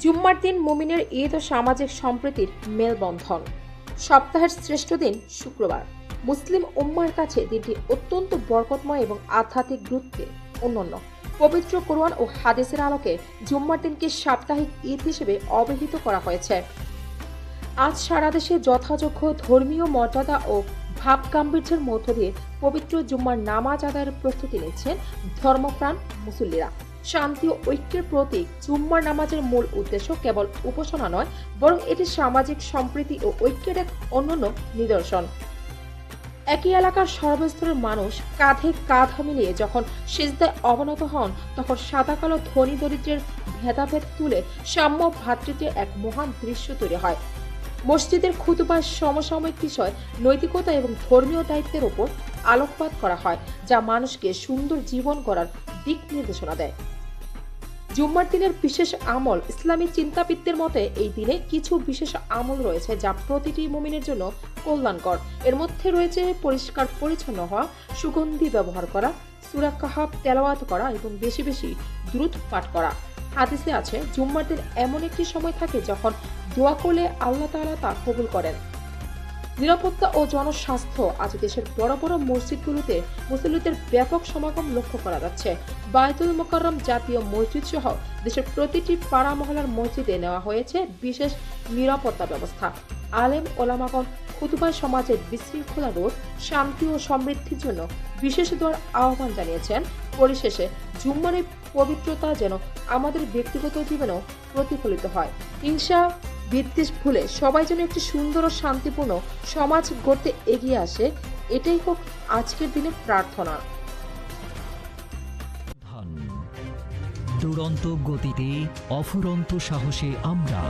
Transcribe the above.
জুম্মার দিন মুমিনের ঈদ ও সামাজিক সম্প্রীতির মেলবন্ধন। সপ্তাহের শ্রেষ্ঠ দিন শুক্রবার। মুসলিম উম্মার কাছে দিনটি অত্যন্ত বরকতময় এবং আধ্যাত্মিক গুরুত্বে অনন্য। পবিত্র কোরআন ও হাদিসের আলোকে জুম্মার দিনকে সাপ্তাহিক ঈদ হিসেবে অভিহিত করা হয়েছে। আজ সারা দেশে যথাযোগ্য ধর্মীয় মর্যাদা ও ভাব গাম্ভীর্যের মধ্য দিয়ে পবিত্র জুম্মার নামাজ আদায়ের প্রস্তুতি নিচ্ছেন ধর্মপ্রাণ মুসল্লিরা। শান্তি ও ঐক্যের প্রতীক জুম্মার নামাজের মূল উদ্দেশ্য কেবল উপাসনা নয়, বরং এটি সামাজিক সম্প্রীতি ও ঐক্যের এক অনন্য নিদর্শন। একই এলাকার সর্বস্তরের মানুষ কাঁধে কাঁধ মিলিয়ে যখন সিজদায় অবনত হন, তখন সাদা কালো ধনী দরিদ্রের ভেদাভেদ তুলে সাম্য ভ্রাতৃত্বের এক মহান দৃশ্য তৈরি হয়। মসজিদের খুতবায় সমসাময়িক বিষয়, নৈতিকতা এবং ধর্মীয় দায়িত্বের উপর আলোকপাত করা হয়, যা মানুষকে সুন্দর জীবন গড়ার দিক নির্দেশনা দেয়। জুম্মার দিনের বিশেষ আমল। ইসলামী চিন্তাবিদদের মতে এই দিনে কিছু বিশেষ আমল রয়েছে যা প্রতিটি মুমিনের জন্য কল্যাণকর। এর মধ্যে রয়েছে পরিষ্কার পরিচ্ছন্ন হওয়া, সুগন্ধি ব্যবহার করা, সূরা কাহাফ তেলাওয়াত করা এবং বেশি বেশি দুরূদ পাঠ করা। হাদিসে আছে, জুম্মার দিন এমন একটি সময় থাকে যখন দোয়া করলে আল্লাহ তাআলা তা কবুল করেন। নিরাপত্তা ও জনস্বাস্থ্য। আজ দেশের বড় বড় মসজিদগুলোতে মুসল্লিদের ব্যাপক সমাগম লক্ষ্য করা যাচ্ছে। বায়তুল মোকাররম জাতীয় মসজিদ সহ দেশের প্রতিটি পাড়া মহল্লার মসজিদে নেওয়া হয়েছে বিশেষ নিরাপত্তা ব্যবস্থা। আলেম ওলামাগণ খুতবায় সমাজের বিশৃঙ্খলা রোধ, শান্তি ও সমৃদ্ধির জন্য বিশেষ দোয়ার আহ্বান জানিয়েছেন। পরিশেষে জুম্মার এই পবিত্রতা যেন আমাদের ব্যক্তিগত জীবনেও প্রতিফলিত হয়। হিংসা বিদ্বেষ ভুলে সবাই যেন একটি সুন্দর ও শান্তিপূর্ণ সমাজ গড়তে এগিয়ে আসে, এটাই হোক আজকের দিনের প্রার্থনা। দুরন্ত গতিতে অফুরন্ত সাহসে আমরা